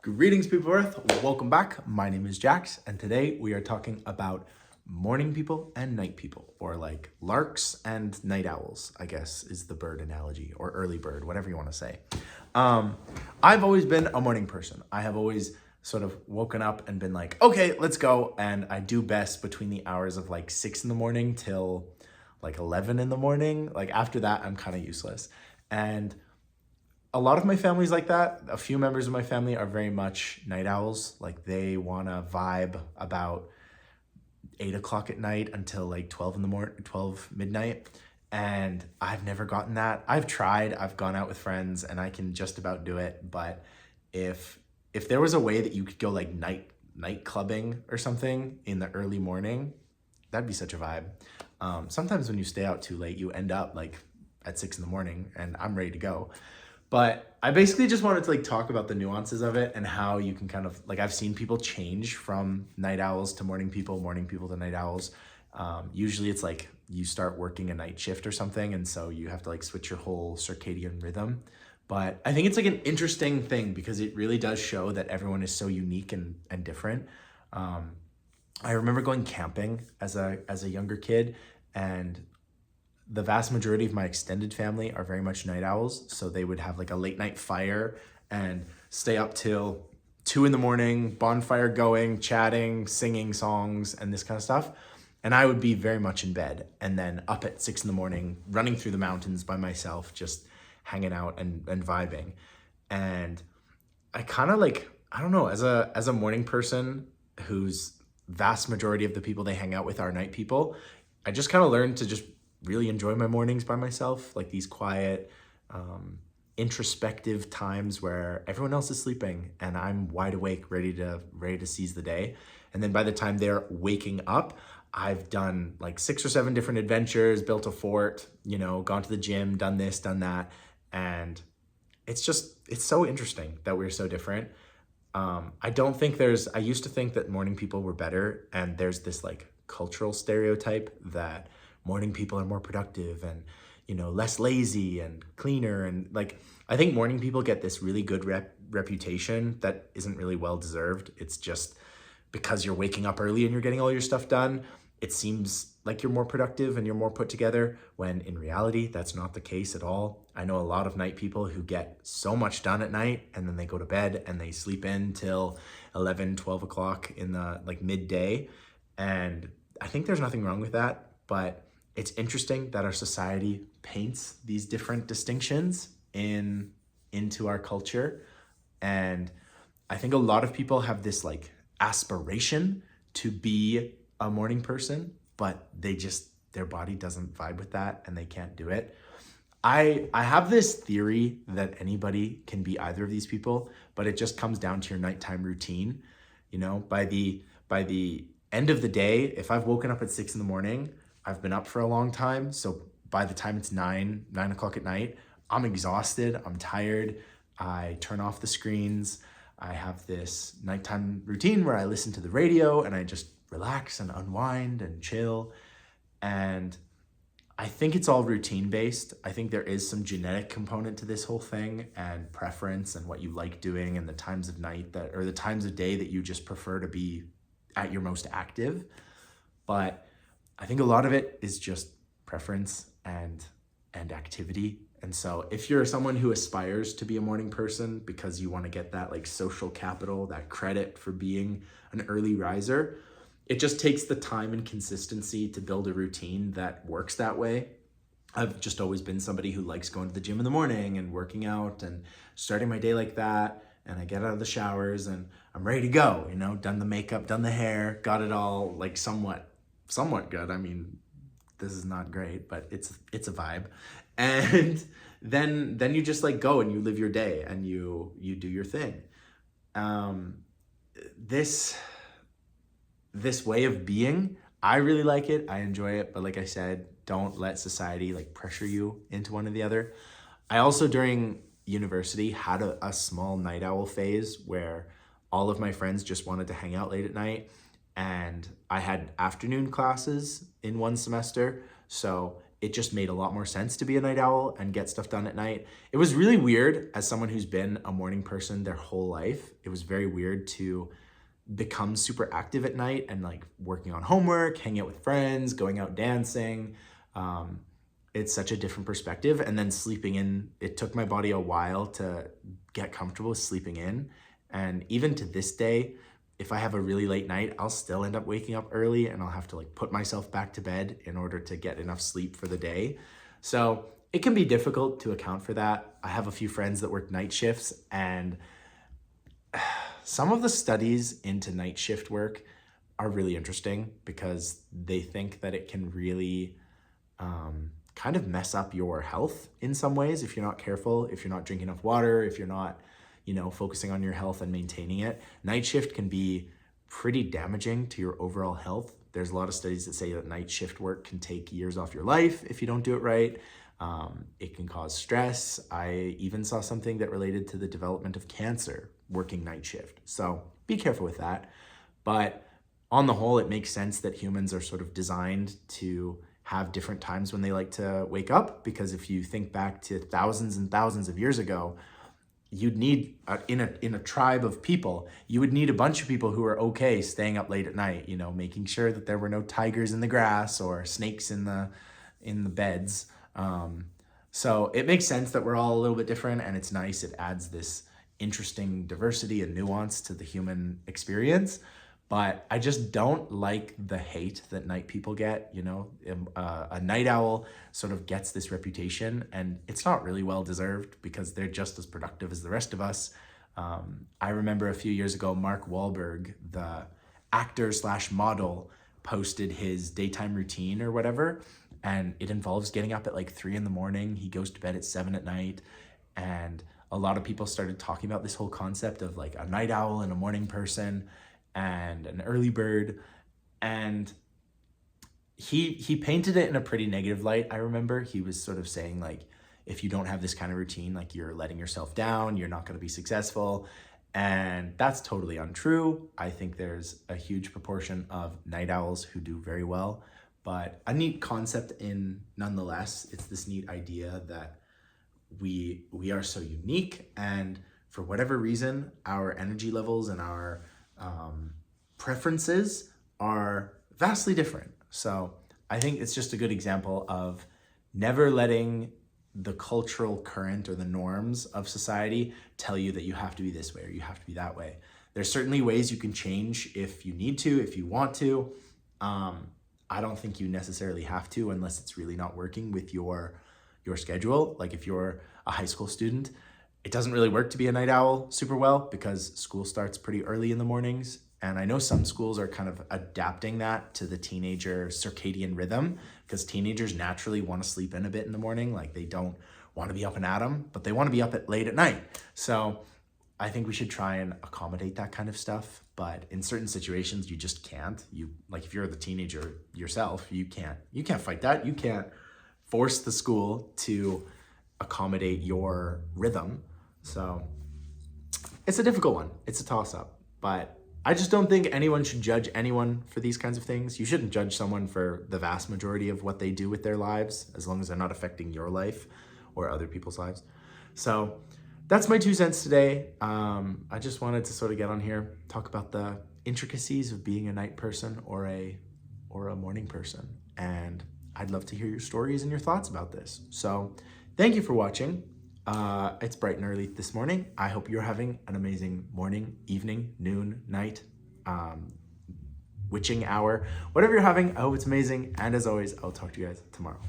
Greetings, people of Earth. Welcome back. My name is Jax, and today we are talking about morning people and night people, or like larks and night owls, I guess is the bird analogy, or early bird, whatever you want to say. I've always been a morning person. I have always sort of woken up and been like, okay, let's go. And I do best between the hours of like 6 in the morning till like 11 in the morning. Like after that, I'm kind of useless. And a lot of my family's like that. A few members of my family are very much night owls. Like they want to vibe about 8 o'clock at night until like 12 in the morning, 12 midnight. And I've never gotten that. I've tried, I've gone out with friends and I can just about do it. But if there was a way that you could go like night clubbing or something in the early morning, that'd be such a vibe. Sometimes when you stay out too late, you end up like at 6 in the morning and I'm ready to go. But I basically just wanted to like talk about the nuances of it and how you can kind of like, I've seen people change from night owls to morning people to night owls. Usually it's like you start working a night shift or something. And so you have to like switch your whole circadian rhythm. But I think it's like an interesting thing because it really does show that everyone is so unique and different. I remember going camping as a younger kid, and the vast majority of my extended family are very much night owls. So they would have like a late night fire and stay up till 2 in the morning, bonfire going, chatting, singing songs and this kind of stuff. And I would be very much in bed and then up at 6 in the morning, running through the mountains by myself, just hanging out and vibing. And I kind of like, I don't know, as a morning person whose vast majority of the people they hang out with are night people, I just kind of learned to just really enjoy my mornings by myself, like these quiet, introspective times where everyone else is sleeping and I'm wide awake, ready to seize the day. And then by the time they're waking up, I've done like 6 or 7 different adventures, built a fort, gone to the gym, done this, done that. And it's so interesting that we're so different. I used to think that morning people were better, and there's this like cultural stereotype that morning people are more productive and less lazy and cleaner, and like I think morning people get this really good reputation that isn't really well deserved. It's just because you're waking up early and you're getting all your stuff done, it seems like you're more productive and you're more put together, when in reality that's not the case at all. I know a lot of night people who get so much done at night and then they go to bed and they sleep in till 11, 12 o'clock in the like midday. And I think there's nothing wrong with that, but it's interesting that our society paints these different distinctions into our culture. And I think a lot of people have this like aspiration to be a morning person, but their body doesn't vibe with that and they can't do it. I have this theory that anybody can be either of these people, but it just comes down to your nighttime routine. By the end of the day, if I've woken up at 6 in the morning, I've been up for a long time. So by the time it's 9 o'clock at night, I'm exhausted, I'm tired. I turn off the screens. I have this nighttime routine where I listen to the radio and I just relax and unwind and chill. And I think it's all routine based. I think there is some genetic component to this whole thing, and preference and what you like doing, and the times of night or the times of day that you just prefer to be at your most active. But I think a lot of it is just preference and activity. And so if you're someone who aspires to be a morning person because you want to get that like social capital, that credit for being an early riser, it just takes the time and consistency to build a routine that works that way. I've just always been somebody who likes going to the gym in the morning and working out and starting my day like that. And I get out of the showers and I'm ready to go, done the makeup, done the hair, got it all like somewhat good. I mean, this is not great, but it's a vibe. And then you just like go and you live your day and you do your thing. This way of being, I really like it. I enjoy it. But like I said, don't let society like pressure you into one or the other. I also during university had a small night owl phase where all of my friends just wanted to hang out late at night. And I had afternoon classes in one semester. So it just made a lot more sense to be a night owl and get stuff done at night. It was really weird as someone who's been a morning person their whole life. It was very weird to become super active at night and like working on homework, hanging out with friends, going out dancing. It's such a different perspective. And then sleeping in, it took my body a while to get comfortable with sleeping in. And even to this day, if I have a really late night, I'll still end up waking up early and I'll have to like put myself back to bed in order to get enough sleep for the day. So it can be difficult to account for that. I have a few friends that work night shifts, and some of the studies into night shift work are really interesting because they think that it can really kind of mess up your health in some ways if you're not careful, if you're not drinking enough water, if you're not, focusing on your health and maintaining it. Night shift can be pretty damaging to your overall health. There's a lot of studies that say that night shift work can take years off your life if you don't do it right. It can cause stress. I even saw something that related to the development of cancer working night shift. So be careful with that. But on the whole, it makes sense that humans are sort of designed to have different times when they like to wake up, because if you think back to thousands and thousands of years ago, you'd need, in a tribe of people, you would need a bunch of people who are okay staying up late at night, making sure that there were no tigers in the grass or snakes in the beds. So it makes sense that we're all a little bit different, and it's nice. It adds this interesting diversity and nuance to the human experience. But I just don't like the hate that night people get. A night owl sort of gets this reputation, and it's not really well deserved because they're just as productive as the rest of us. I remember a few years ago, Mark Wahlberg, the actor / model, posted his daytime routine or whatever, and it involves getting up at like 3 a.m. He goes to bed at 7 at night, and a lot of people started talking about this whole concept of like a night owl and a morning person and an early bird. And he painted it in a pretty negative light. I remember he was sort of saying like, if you don't have this kind of routine, like you're letting yourself down, you're not going to be successful. And that's totally untrue. I think there's a huge proportion of night owls who do very well, but a neat concept in nonetheless. It's this neat idea that we are so unique, and for whatever reason, our energy levels and our preferences are vastly different. So I think it's just a good example of never letting the cultural current or the norms of society tell you that you have to be this way or you have to be that way. There's certainly ways you can change if you need to, if you want to. I don't think you necessarily have to unless it's really not working with your schedule. Like if you're a high school student, it doesn't really work to be a night owl super well because school starts pretty early in the mornings. And I know some schools are kind of adapting that to the teenager circadian rhythm, because teenagers naturally want to sleep in a bit in the morning. Like they don't want to be up and at 'em, but they want to be up at late at night. So I think we should try and accommodate that kind of stuff. But in certain situations, you just can't. Like if you're the teenager yourself, you can't fight that. You can't force the school to accommodate your rhythm. So it's a difficult one. It's a toss-up, but I just don't think anyone should judge anyone for these kinds of things. You shouldn't judge someone for the vast majority of what they do with their lives, as long as they're not affecting your life or other people's lives. So that's my 2 cents today. I just wanted to sort of get on here, talk about the intricacies of being a night person or a morning person. And I'd love to hear your stories and your thoughts about this. So thank you for watching. It's bright and early this morning. I hope you're having an amazing morning, evening, noon, night, witching hour, whatever you're having. I hope it's amazing. And as always, I'll talk to you guys tomorrow.